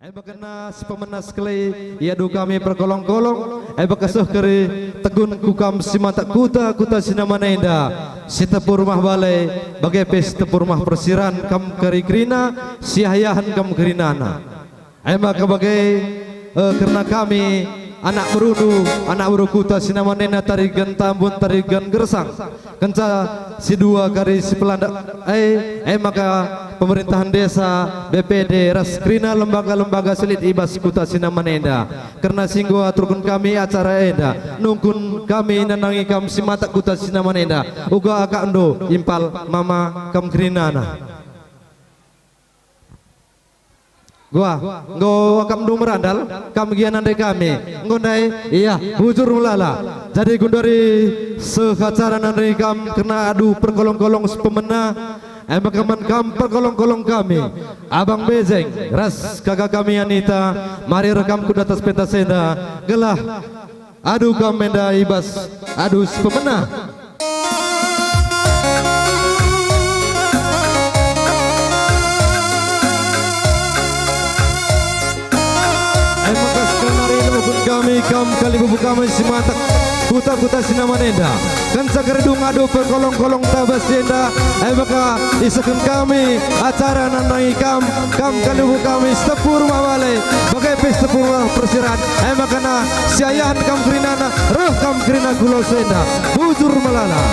Bakana si pemenas kali ia du kami perkolong-kolong bakasuh keri tegun kukam si mata kuta sinamana indah si tepur rumah balai bagai pes tepur rumah persiran kam keri kerina si hayahan kam kerinana maka bagai karena kami anak merudu kuta sinamana tarigan tambun tarigan gersang kenca si dua kari si pelanda maka pemerintahan desa BPD Raskrina lembaga-lembaga selit ibas kuta Sinamanenda karena singgo aturkun kami acara enda nungkun kami nanangi kam si mata kuta Sinamanenda uga akak endo impal mama kam krinana gua nggo akam endo merandal kam gianan de kami ngondai iya bujur mulala jadi gundari sehacara nanri kam kena adu perkolong-kolong sepemena makaman kam perkolong-kolong kami Abang Bezeng ras kakak kami Anita mari rekam kuda atas pentas senda gelah adu kam menda ibas adu sepemena kami kam kali bubu kami si matak kuta Sinamanenda kan sakerdung adu perkolong-kolong tabas senda maka isakan kami acara nanai kam kali bubu kami sepur mawale bagai pes sepur persiran maka na siayan kam kerinana roh kam kerina gulo senda bujur melala.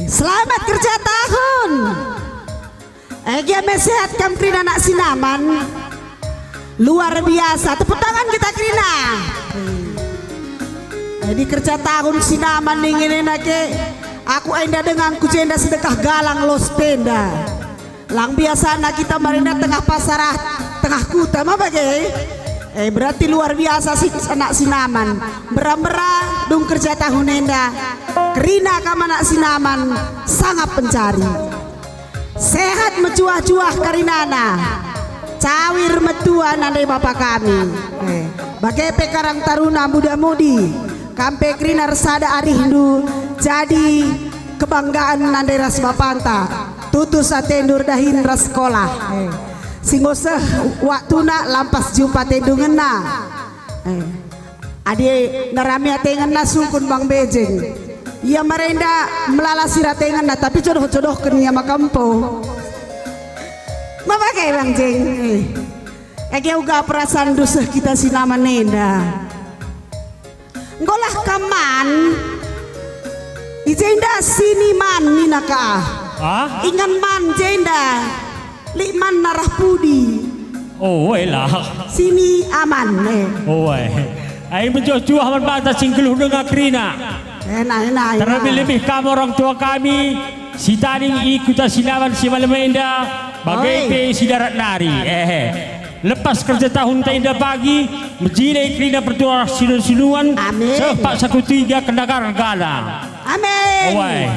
Selamat kerja tahun. Sehat kam Krina nak sinaman luar biasa, tepuk tangan kita Krina. Di kerja tahun sinaman ingin nake aku enda dengan kujenda sedekah galang los penda lang biasa nak kita marina tengah pasar tengah kuta ma bagai berarti luar biasa sih anak sinaman berang-berang dung kerja tahun enda Krina kam anak sinaman sangat pencari sehat mencuah-cuah karinana cawir metua nandai bapak kami bagai pekarang taruna muda-mudi kampe Krina resada arihindu jadi kebanggaan nandai ras bapanta tutus atendur dahin ras sekolah singoseh waktuna lampas jumpa tendungena adi narami atengena sungkun Bang Bejeng ia merenda melalasi ratengan tapi jodoh-jodoh kenia makampo Mapakai Bang Jeng. Eke uga perasaan dosa kita sinama nenda. Ngolah kaman. Ijenda sini man minaka. Ah? Ingan man jenda. Likman narah pudi. Oh, lah. Sini aman Oh, ay menjual man bata singgeluh dengan krina. Enak. Terlebih-lebih kamu orang tua kami, si taning ikuta silawan si Malamenda, bagai si darat nari. Lepas kerja tahun tenda pagi, menjilai krina bertuah sinuan, Amin. sepak saku tiga kendakar gala. Amin. Oh,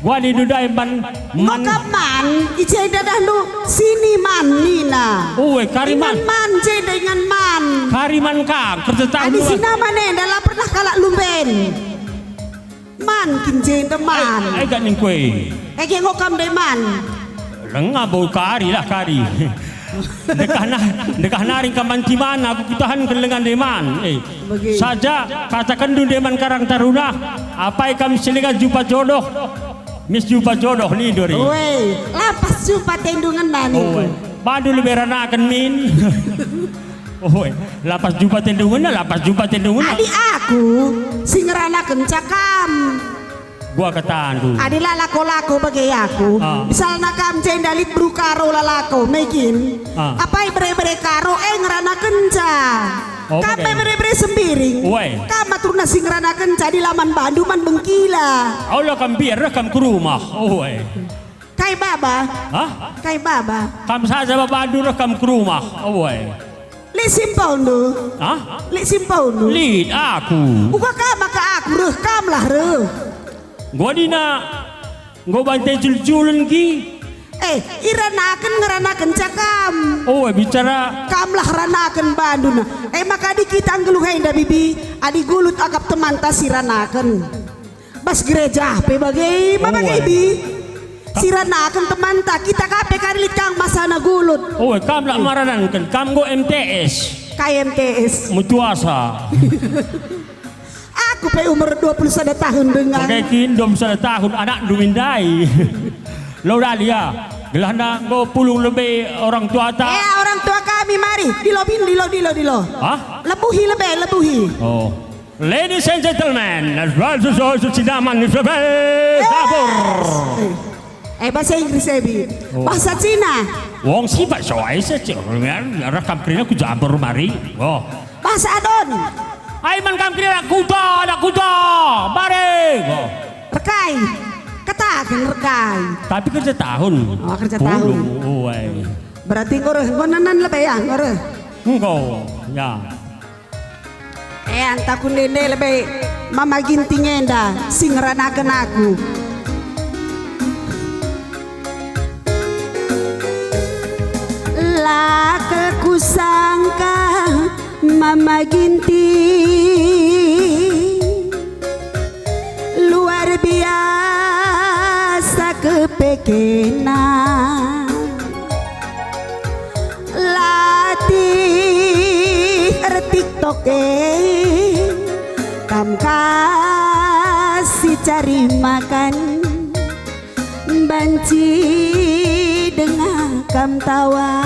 gua di dudai man. Makaman, ijenda dahulu sini man nina. Oh, kariman. Ingan man jenda ingan man. Kariman ka kerja tahun. Adi sinama nenda lah pernah kalak lumben. Man kinjenda man. Ay gak ning kue. Ege ngokam de man. Lengah bau kari lah kari. Dekah naring kamanti mana aku kitahan kelengan deman. Begitu. Saja katakan dun deman karang taruna. Apa kami selingan jumpa jodoh. Miss jumpa jodoh ni dori. Woi, lapas jumpa tendungan nani. Oh, padu lebaran akan min. Oh, lapas jumpa tendungan, lapas jumpa tendungan. Adi aku singerana kencakam. Gua katahan dulu. Adi lalako-lako bagi aku. Misalnya kam cendalit brukaro lalako mekin. Apa bere-bere karo ngerana kenca. Oh, Kampe bagai. bere-bere sembiring. Woi. Kama turuna singerana kenca di laman Banduman bengkila. Allah kam biar kam ke rumah. Oh, Kai baba, hah? kai baba. Kam saja babandu kam ke rumah. Oh, Li simpau nu. hah? Li simpau nu. Lid aku. Uka kama ka aku reh kam lah reh. Gua dina gua bantai jul-julan ki. Iranakan ngeranakan cakam. Oh, bicara Kamlah ranakan banduna. Maka di kita anggeluhain da bibi. Adi gulut akap teman tas siranakan. Bas gereja pe bagai mama bibi. Siranakan teman tak kita kape karilit kang masana gulut. oh, kam lah maranan kan kam go MTS. KMTS. Mutuasa. Aku pe umur 21 tahun dengan. Pakai kindom 1 tahun anak dumindai. Lo dah lihat. Gelana go pulung lebih orang tua tak. Orang tua kami mari. Dilo. Hah? Lebuhi lebih, lebuhi. Oh. Ladies and gentlemen, as well as sidaman ni Sabur. Bahasa Inggris Ebi. Bahasa Cina. Wong sifat soai saja. Rekam kerina ku jabur mari. Oh. Bahasa Adon. Aiman kam kerina anak kuda. Mari. Oh. Rekai. Katakan rekai. Tapi kerja tahun. Oh, kerja tahun. Oh, Berarti ngonan lebih ya, ngore. engkau, ya. Antakun nene lebih mama ginting enda singranakan aku. Laka kusangka mama ginting luar biasa kepekenan latih TikTok kam kasih cari makan banci dengan kam tawa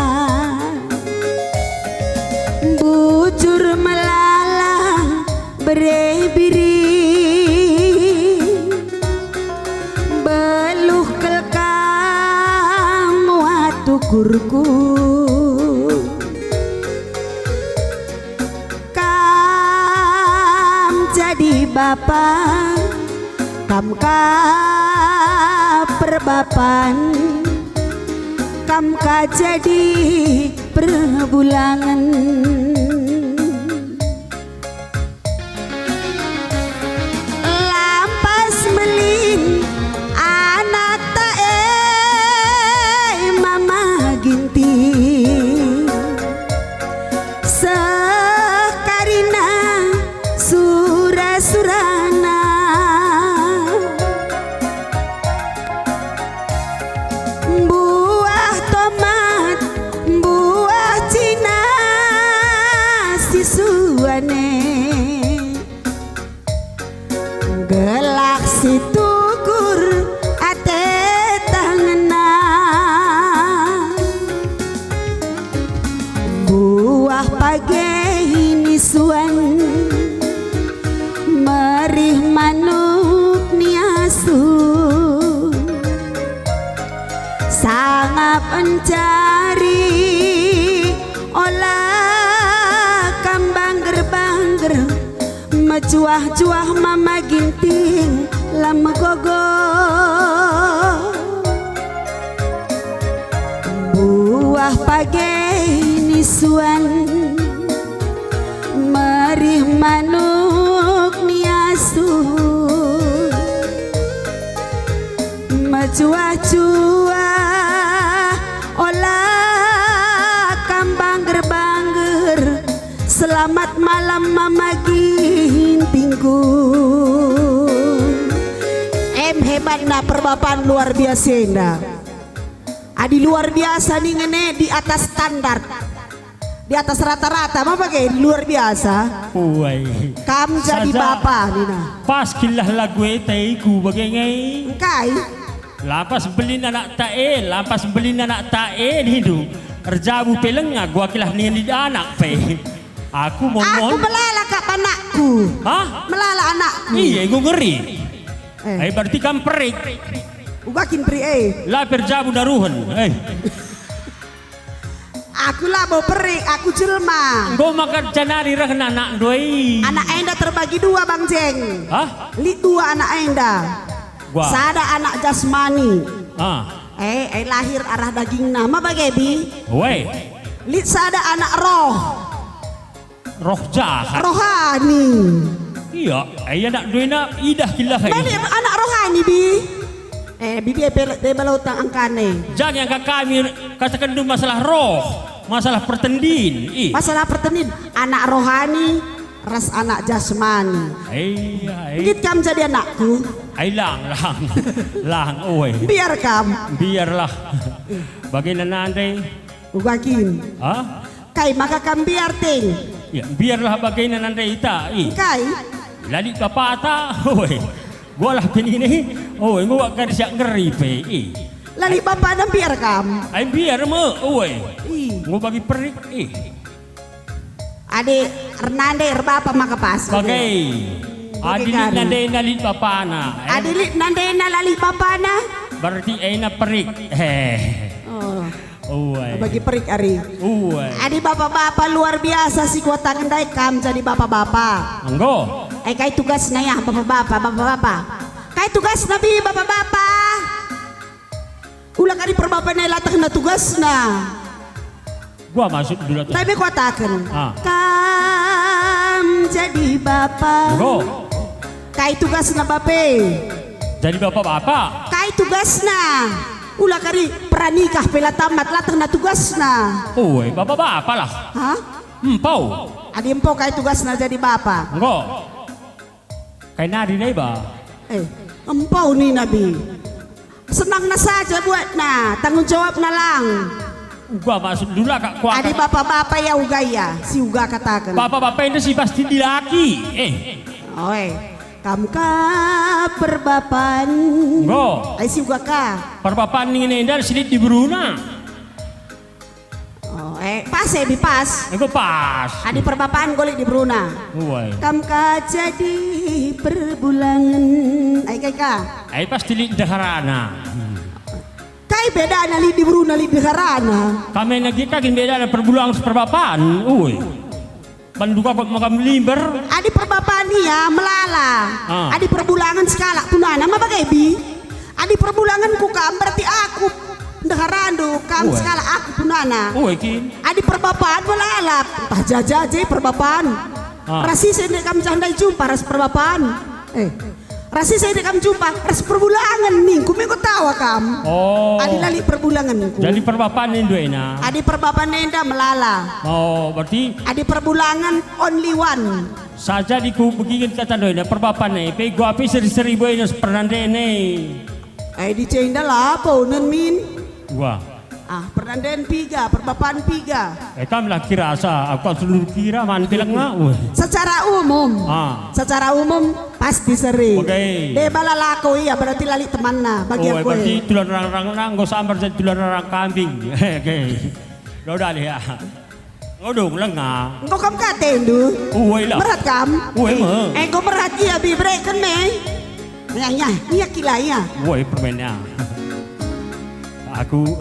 bujur melala berebiri beluh kelkam watukurku kam jadi bapak kam perbapan kam jadi perbulangan lampas melin anak tak mama ginti sekarina surana buah tomat buah Cina buah pagi nisuan merih manuk niasu sangap mencari olah kambang gerbangger mecuah-cuah mama ginting lama gogo buah pagi nisuan merih manuk niasu mecuah-cuah olah kambang gerbangger selamat malam mama gintingku. Hebat na perbapaan luar biasa na. Adi luar biasa nih ngene di atas standar. Di atas rata-rata mah pakai luar biasa. Uy. Kamu jadi Saja. bapak Nina. Pas kilah lagu ete ku bagai Kai. lapas beli anak tae, lapas beli anak tae hidu. Erjabu pelengnya gua kilah ni anak pe. Aku Aku mohon. melala kak anakku. Hah? Melala anakku. Iya, gua ngeri. Eh, Berarti kan perik. ugakin pri Lah perjabu daruhan. Aku lah mau perik, aku jelma. Gua makan canari rah anak doi. Anak enda terbagi dua Bang Jeng. Hah? Li dua anak enda. Gua. Sada anak jasmani. Ah. Lahir arah daging nama bagebi. Weh. Li sada anak roh. Roh jahat. Rohani. Iya, anak doi na idah kilah. Bani anak rohani bi. Bibi de balautang angkane. Jangan yang kami katakan dulu masalah roh, masalah pertendin. Masalah pertenin anak rohani ras anak jasmani. Iya, Git kam jadi anakku. lang, oi. Biar kam. Biarlah. Bagaimana nanti? Ugakin. Hah? Kai maka kam biar ting. Ya, biarlah bagaimana nanti ita. Kai. Lali kapata, oi. Gua lah ini, oi, gua kan siap ngeri pe. Lali bapak dan biar kam. Ai biar me, oi. Ih. Gua bagi perik, Adik Hernande bapak maka pas. Bagai. Adi Bagaimana? nanti nalit papana. Adik li nande na lali bapak na. Berarti na perik. Oi. Bagi perik ari. Oi. Adik bapak-bapak luar biasa si kuota kendai kam jadi bapak-bapak. Anggo. Kai tugas na ya bapak-bapak. Kai tugas na bi bapak-bapak. Ulang ari perbapak na latah na tugas na. Gua masuk dulu tuh. Tapi kuatakan. Ah. Kam jadi bapak. Anggo. Kai tugas na bape. Jadi bapak-bapak. Kai tugas na. Ulah kari pranikah pela tamat latah na tugas na. Oi, bapak-bapak lah. Hah? Empau. Adi empo kai tugas na jadi bapak. Anggo. Kay nari na ba? Empau nih Nabi. Senang na saja buat na. Tanggung jawab na lang. Gua masuk dulu lah kak kuat. Adi bapak-bapak ya ugaya. Si uga katakan. Bapak-bapak itu sih pasti dilaki. Oi. Kamu ka perbapan. Anggo. Ay si uga ka. Perpapan ini dan silit di Bruna. Pas bi pas. Anggo pas. Adi perbapan golik di Bruna. Oi. Kamu ka jadi perbulangan. Ay kay ka. Ay pasti di daharana. Kay beda na li di Bruna li di Harana. Kami nagkikakin beda na perbulang sa perpapan. Uy. Banduka kok makam limber. Adi perbapan niya melala. Ah. Adi perbulangan skala punana mabagai bi. Adi perbulangan ku kam berarti aku ndaharando kam Uwe. skala aku punana. Uy, kin. Adi perbapan melala. Tah jajaje perbapan. Ah. Rasi saya kam jandai jumpa ras perbapan. Rasi saya kam jumpa ras perbulangan nih. Kumiko tawa kam. Oh. Adi lali perbulangan ku. Jadi perpapan ini na. Adi perbapan nenda melala. Oh, berarti Adi perbulangan only one. saja di ku begini kata doy na perpapan ni. Pe gua pi seri-seri boy na pernande ni. Di cenda lah apa unen min. Gua. Pernandahan piga, perbapan piga. Kam lah kira asa. Aku seluruh kira man bilang nga. Uy. Secara umum. Ah. Secara umum pasti seri. Oke. De balalako iya berarti lali teman na bagian Oh, gue. berarti tulan orang-orang nang go sambar jadi tulan orang kambing. Oke. Udah deh ya. Ngodong lang nga. Engkau kam katen du. Uwe lah. Berat kam? Uwe mah. Engkau berat iya bi break kan me. Ya, iya kilai ya. Uwe permennya. Aku.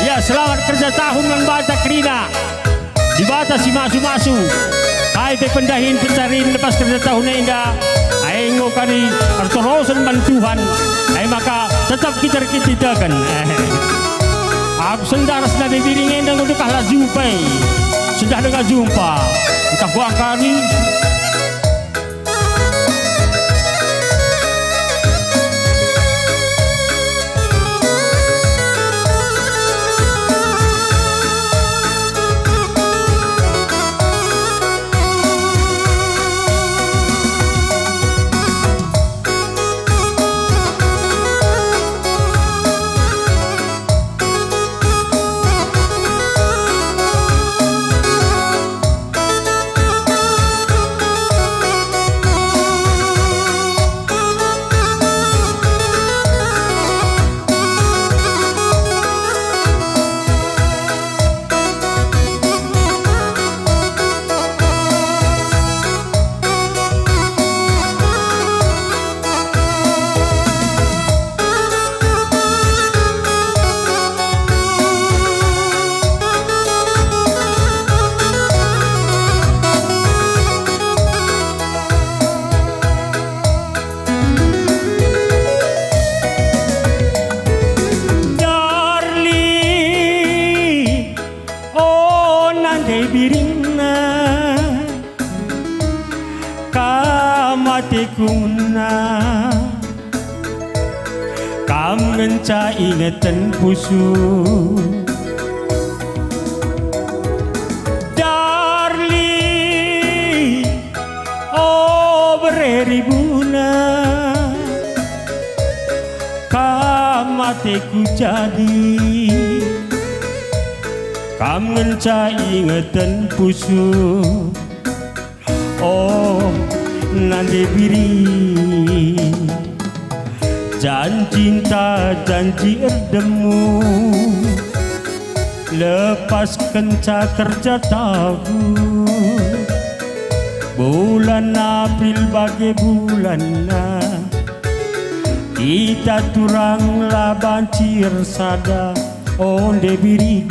Ya, selamat kerja tahun dengan Bata Krina. Di Bata si masu-masu. Hai pe pendahin pencariin lepas kerja tahun indah. Hai ngokari pertorosan bantuan. Hai maka tetap kita kan. Aku sendaras na bibiringin dan untuk kalah jumpa. Sudah dengar jumpa. Kita buang kali. Kuna kam ngenca ingatan pusu darling oh bereribuna kam matiku jadi kam ngenca ingatan pusu oh nanti biri janji cinta janji erdemu lepas kenca kerja tahun bulan April bagai bulan kita turang lah bancir sada onde biri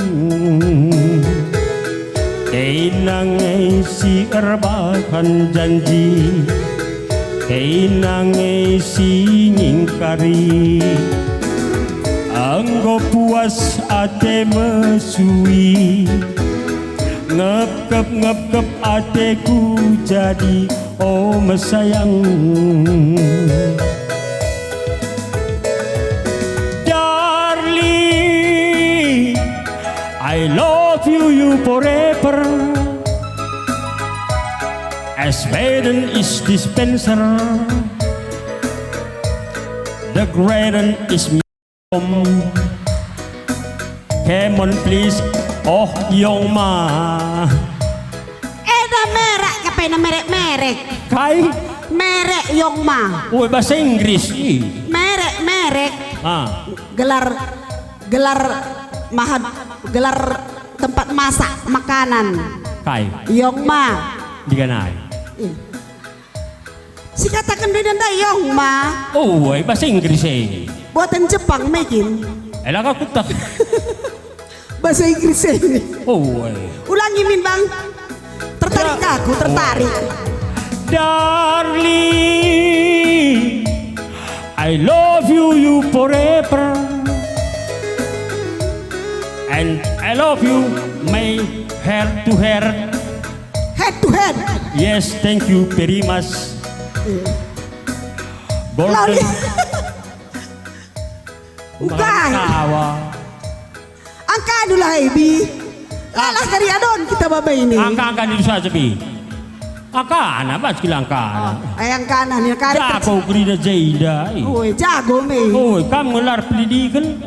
Kainang si erbakan janji Kainang si ngingkari Anggo puas ate mesui Ngep-ngep ateku jadi oh mesayang Darling I love you forever As Sweden is dispenser The Graden is Come on please Oh Yong Ma Eda merek kape na merek Kai Merek Yong Ma Uy bahasa Inggris Merek Gelar tempat masak makanan Kai Yong Ma Diganai si katakan dia nanda Yong Ma Oh bahasa Inggris buatan Jepang mekin Elah aku tak bahasa Inggris ini Oh ulangi min bang tertarik aku tertarik Darling I love you forever And I love you my hair to hair head to head Yes thank you very much Golden Ukay Kawa angka adulah Ebi lalah dari adon kita babay ini Angka dulu saja bi Angka anak mas kila angka ayang kanan ya karet Jago kerina Jaida Uy, jago me Oh kamu ngelar pendidikan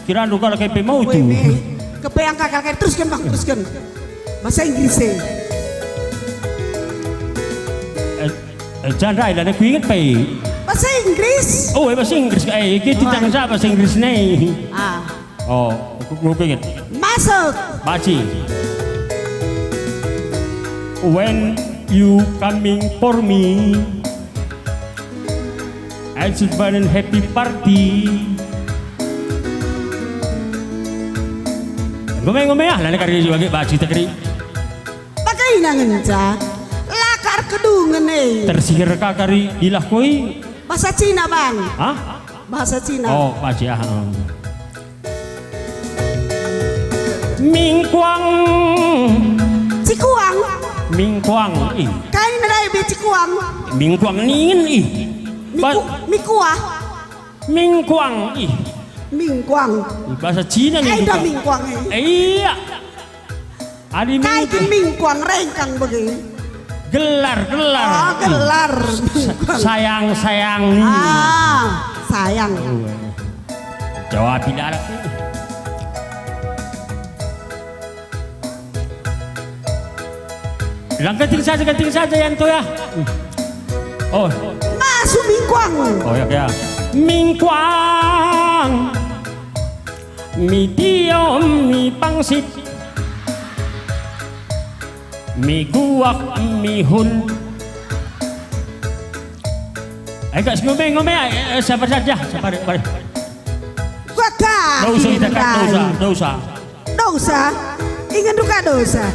Kira luka kayak mau Uy, tuh me kepeang kakak teruskan bang teruskan bahasa Inggris Jangan rai lah nak ingat pe bahasa bahasa Inggris. Oh, bahasa Inggris. Kita jangan sa bahasa Inggris nih. Ah, Oh, gue pengen. masuk. Baci. When you coming for me, I should burn a happy party. Ngomong-ngomong ya, lalu kari juga baci tekri. Pakai nangenca. Lakar kedungan nih. Tersihir kakari ilah koi. Bahasa Cina bang. Hah? Bahasa Cina. Oh, baci ah. Ming Kuang, Cikuang. Ming Kuang, Kain na ibe Cikuang. Ming Kuang nin Mikuah. Ming Kuang, Mingkuang. bahasa Cina nih. Ay da mingkuang eh. Iya. Adi Kay Ming kin mingkuang rengkang bagi. gelar. Oh, gelar. Sayang. Ah, sayang. Jawab tidak. Bilang keting saja yang tuh ya. Oh, Masuk mingkuang. oh ya. Ming Kuang, mi tiom mi pangsit, mi guak mi hun. Agak ngomong sabar saja, sabar. Gua kah. Dosa. Dosa. Ingat duka dosa.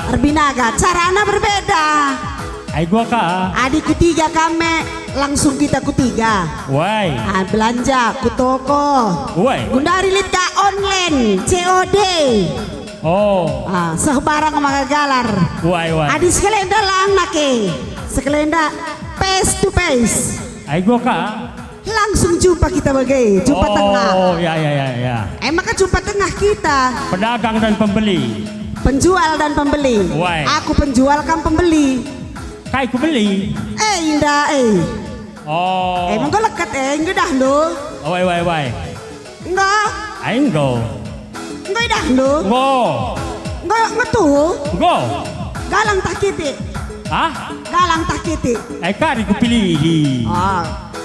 Arbinaga, caranya berbeda. Ay gua ka. Adik ketiga kami langsung kita ketiga. Why? Belanja ku toko. Why? Gundari lita online COD. Oh. Sebarang magagalar. Why? Adik sekelenda lang nake. Sekelenda face to face. Ay gua ka. Langsung jumpa kita bagai jumpa tengah. Oh ya. Maka jumpa tengah kita. Pedagang dan pembeli. Penjual dan pembeli. Why? Aku penjual kan pembeli. Kai ku beli. Indah Oh. Monggo lekat enggak dah lo. Oh, why? Enggak. Ay go. Enggak dah lo. Enggak tuh. Go. Galang takiti. Hah? Galang takiti. Ay kari ku pilih.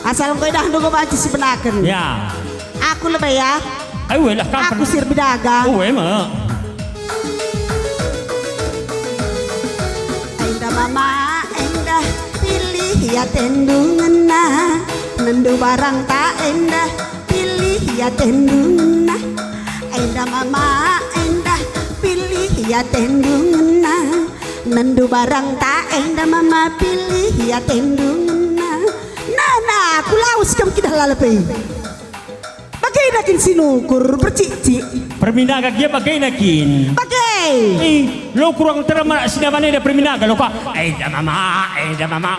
Asal enggak dah lo go banci si penaken. Ya. Aku lebih ya. Ay lah kan. Aku sir bidaga. Oh, emang. Mama endah pilih ya tendungan nah nendu barang tak endah pilih ya tendungan nah endah mama endah pilih ya tendungan nah nendu barang tak endah mama pilih ya tendungan nah aku laus kam kita lalapai bagai nakin sinukur percici Perminaga dia bagai nakin. bagai Lo kurang terima sinamane da perminaga lo ka. Ay da mama.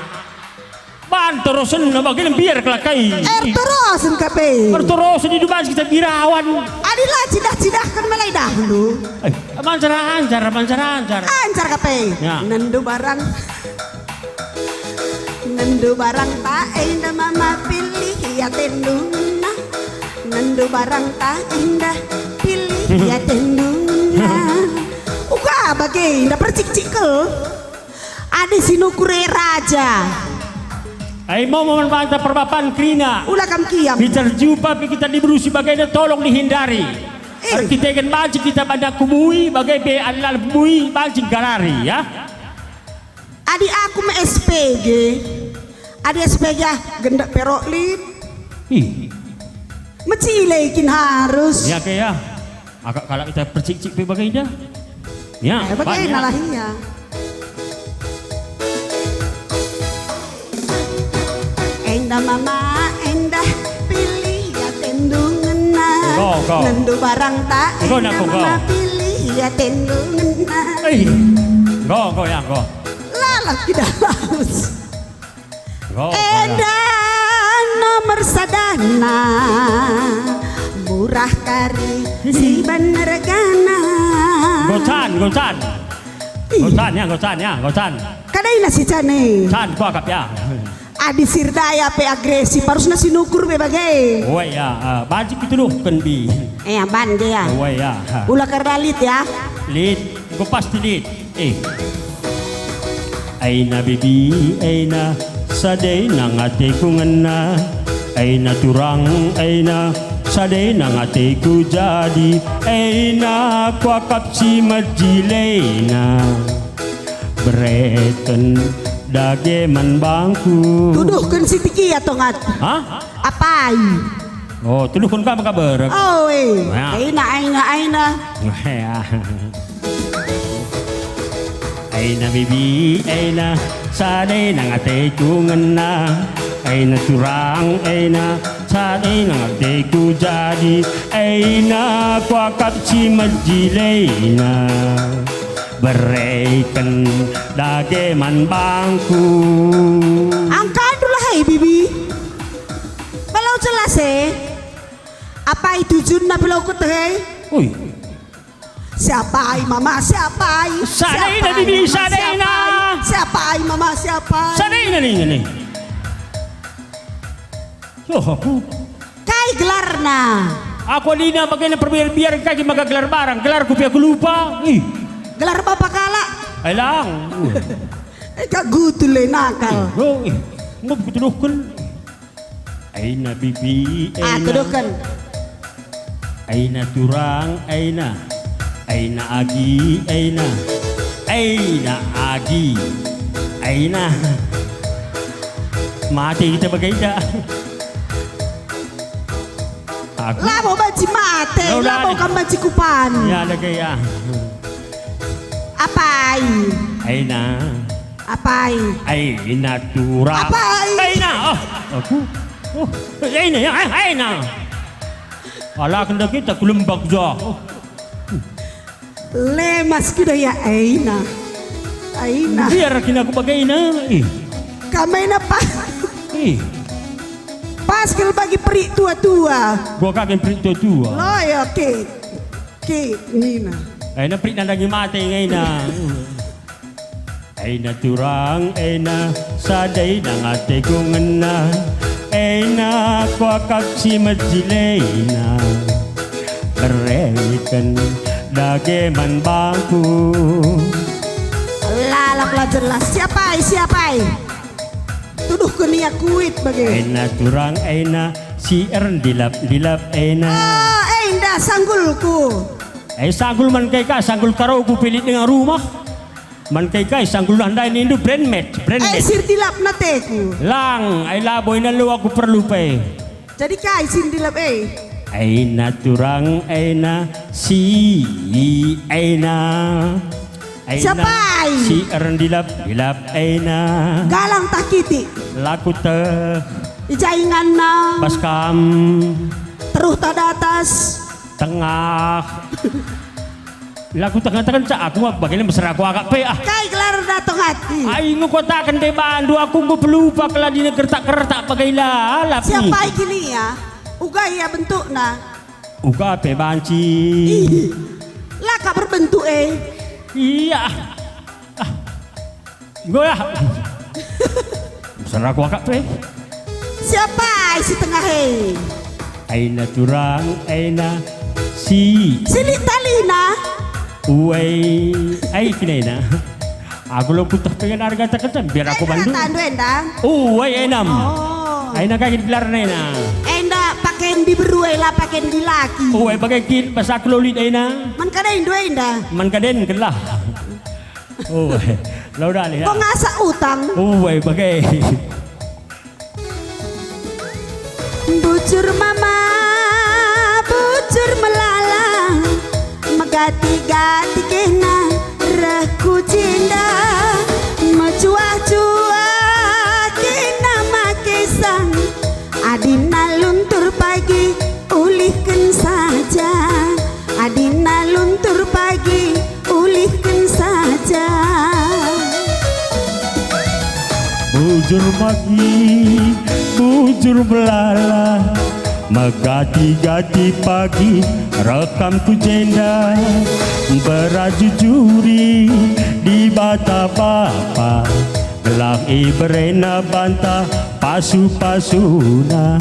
Banterosen na bagai biar kelakai. Terosen kape Berterosen di dumaan kita birawan. adilah cidah kan malay dahulu Ay, mancar. ancar kape Ya. nendu barang tak indah mama pilih ya tenduna nendu barang tak indah pilih ya tenduna uka bagai indah percik-cik ke ada sinukure raja Ay mau memanfaatkan perbapan krina. ulah kam kiam Kita jumpa kita diberi sebagai tolong dihindari. Kita kan mancing kita pada kumui bagai be alal kumui mancing garari ya. Adi aku me SPG. Adi SPG gendak peroklip. Ih, Mecilekin harus. ya kayak agak kalau kita percik-cik be bagainya. Ya, Bagaimana lah ya. Endah mama, endah pilih ya tendungan na. Go. Nendu barang tak Go, endah go. mama pilih ya tendungan na. Go ya, go. Lalak tidak haus. Go. Endah nomor sadana murah kari si bener gana. Gocan ya. Kadai nasi cane. Can ko agak ya. Adi sirdaya pe agresi parus nasi nukur be bagai. Oh ya, bajik itu loh kan bi. Aban dia. Oh ya. Ulah kerdalit ya. Lid, ko pasti lid. Aina bibi, aina sadai nang ate ku ngena. Aina turang, aina sadai nang ate ku jadi. Aina ku akap si majilena. Bereten dage man bangku. Tuduhkan si Tiki ya tongat. Hah? Apai? Oh, tuduhkan ka makabarag. Oh eh. Ya. Aina. Aina bibi, aina sanay nang ate ko ngena. Aina turang, aina sanay nang ate ko jadi. Aina ko akap si majilena. Bereken dage man bangku. Angkat dulu hai bibi. Kalau jelas apa itu jun na bilau kuteh? Uy, Siapa ai mama? Siapa ai? Sanay na, Siapa ai, bibi, mama? sanay Siapa na. ai? Siapa ai mama? Siapa ai? sanay na ni. Yo, aku Gelar na. Ako alina bagay na biar kaki magagelar barang. Gelar ko aku lupa. Gelar bapak kala. Ay lang. Kagutule nakal. Ngob ko tuduhkan. Ay na bibi, ay na. Tuduhkan. Ay na turang, ay na. Ay na agi, ay na. Ay na agi. Ay na. Mati kita bagay na. Labo banci mate, Wala labo ni. kan banci kupan. Ya lagay ya. Apai? Ay na. Apai? Ay na turang. Apay? Ay na. Aku. Ay na, ay na. Ala kanda kita kulembak ja. Lemas kita ya Aina. Aina. Biar kina aku bagay na. Kamay na pa. Pascal bagi peri tua-tua. Gua kagen print tua. Loyo ke Nina. Ay na print na lagi mati ngay na. Ay na turang, ay na saday na ngate kong na. Ay na ko akak si majilay na. Berelikan dage man bangku. Lalak lah jelas. Siapa? Tuduh ke niya kuit Ay bagi. na turang, ay na si dilap ay na. Indah sanggulku. Ay sanggul man kay ka, sanggul karaw ko pilit ng rumah. Man kay ka, sanggul handay nindo brand match. Sirtilap na teku. Lang, ay laboy na luwa ko perlu pa eh. Jadi kay sirtilap Ay na turang, ay na si, ay na. Ay Siapa na, ay? si dilap ay na. Galang takiti. Laku te, Ijaingan na. baskam, Teruh tadatas. tengah. Laku tengah-tengah sa aku mah bagaimana besar aku agak pe ah. Kay gelar datang hati. Ay ngukotakan de bandu aku pelupa kala di kertak-kertak bagaila lapi. Siapa kini ya? Ugay ya bentuk na. Uga pe banci. Laka berbentuk Iya. Gue ya. Besar aku agak pe. Siapa si tengah Aina turang, aina si. Silik talina. Uai, ay kinaina. Aku lo putar pengen harga terkesan biar aku bantu. Tandu endang. Uai enam. Oh. Aina kaki gelar nena. Enda pakai di berue lah pakai di laki. Oh, bagai kin bahasa klolit ay na. Man kadain dua indah. Man kaden kelah. Oh, lauda ni. Kok ngasa utang? Oh, bagai. Bujur mama, bujur melala, megati-gati kena rahku cinta, mencuah-cuah kena makesang, adina luntur pagi ulihkan saja, adina luntur pagi ulihkan saja. Bujur magi, bujur belala, megati-gati pagi, rekamku jenda, beraju juri di bata bapa, gelang iberena banta, pasu-pasuna,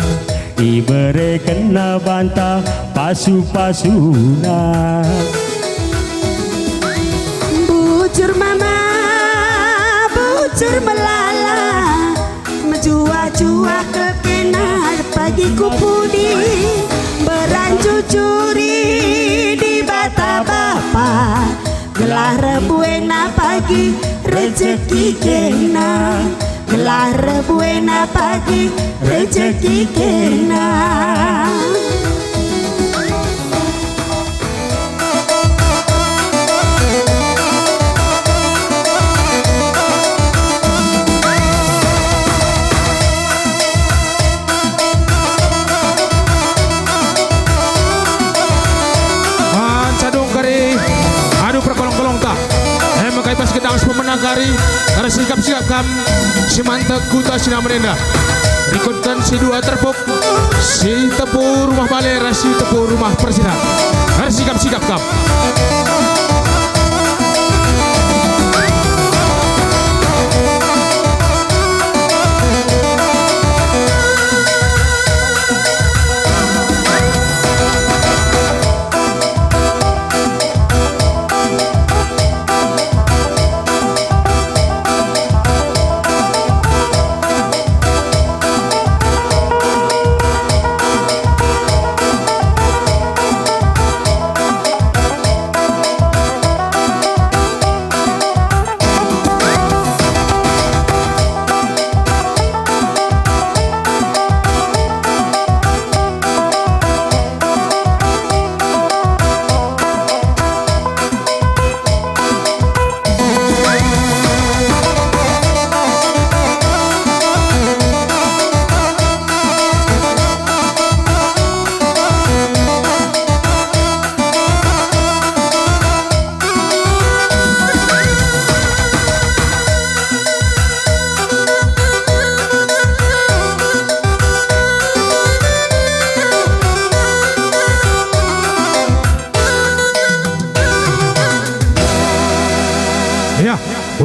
ibere kena banta, pasu-pasuna. Bujur mama, bujur melala, menjua-jua kekenar pagi kupudi, beranju curi di bata bapa, gelar buena pagi rezeki kena, gelar buena pagi rezeki kena. Kedang pemenang kari harus sikap-sikap si mantap kuta Sinamarenda ikutkan si dua terpuk si tepur rumah balai si tepur rumah persida harus sikap-sikap kam.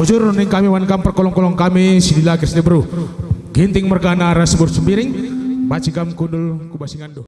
Bujur ning kami wankam perkolong-kolong kami sidila kesde bro. Ginting mergana rasbur sembiring, bacikam kudul kubasingando.